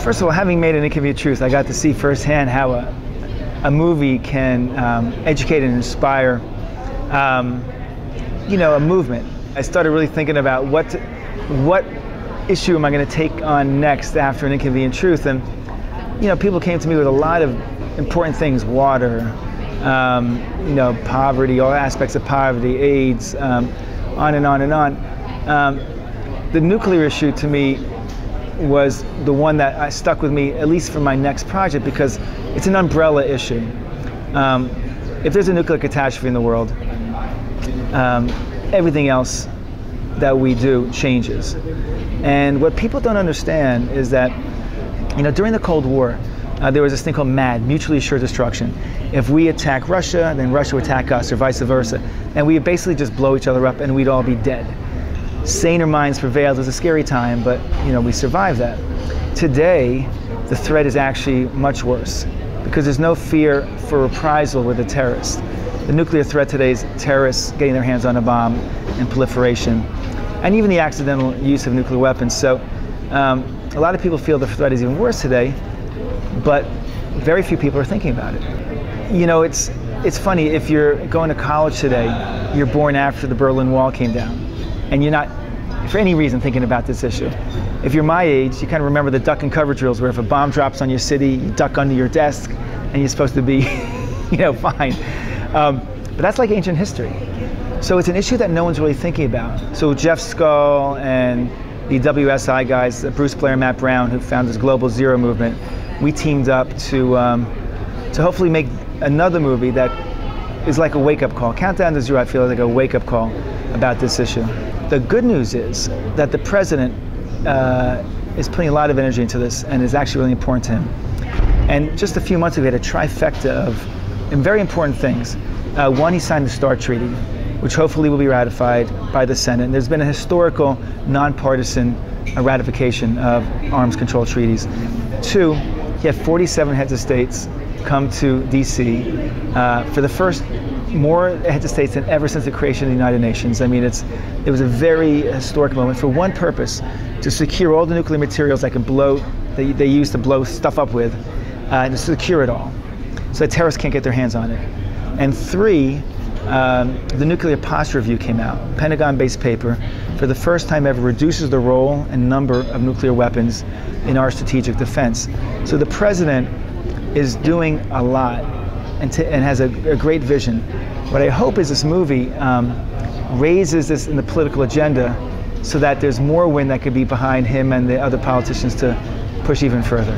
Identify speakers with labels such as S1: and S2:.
S1: First of all, having made An Inconvenient Truth, I got to see firsthand how a movie can educate and inspire, a movement. I started really thinking about what issue am I going to take on next after An Inconvenient Truth, and people came to me with a lot of important things: water, poverty, all aspects of poverty, AIDS, on and on and on. The nuclear issue to me was the one that stuck with me, at least for my next project, because it's an umbrella issue. If there's a nuclear catastrophe in the world, everything else that we do changes. And what people don't understand is that, during the Cold War, there was this thing called MAD, mutually assured destruction. If we attack Russia, then Russia would attack us, or vice versa. And we would basically just blow each other up and we'd all be dead. Saner minds prevailed. It was a scary time, but we survived that. Today, the threat is actually much worse because there's no fear for reprisal with the terrorists. The nuclear threat today is terrorists getting their hands on a bomb and proliferation, and even the accidental use of nuclear weapons. So a lot of people feel the threat is even worse today, but very few people are thinking about it. It's funny, if you're going to college today, you're born after the Berlin Wall came down, and you're not, for any reason, thinking about this issue. If you're my age, you kind of remember the duck and cover drills, where if a bomb drops on your city, you duck under your desk, and you're supposed to be, fine. But that's like ancient history. So it's an issue that no one's really thinking about. So Jeff Skull and the WSI guys, Bruce Blair and Matt Brown, who found this Global Zero movement, we teamed up to hopefully make another movie that is like a wake-up call. Countdown to Zero, I feel, like a wake-up call about this issue. The good news is that the president is putting a lot of energy into this, and is actually really important to him. And just a few months ago, we had a trifecta of very important things. One, he signed the START Treaty, which hopefully will be ratified by the Senate. And there's been a historical, nonpartisan ratification of arms control treaties. Two, he had 47 heads of states come to DC for the first, more heads of states than ever since the creation of the United Nations. I mean, it was a very historic moment for one purpose: to secure all the nuclear materials that can blow, that they use to blow stuff up with, and to secure it all, so that terrorists can't get their hands on it. And three, the Nuclear Posture Review came out, Pentagon-based paper, for the first time ever reduces the role and number of nuclear weapons in our strategic defense. So the president is doing a lot and has a great vision. What I hope is this movie raises this in the political agenda so that there's more wind that could be behind him and the other politicians to push even further.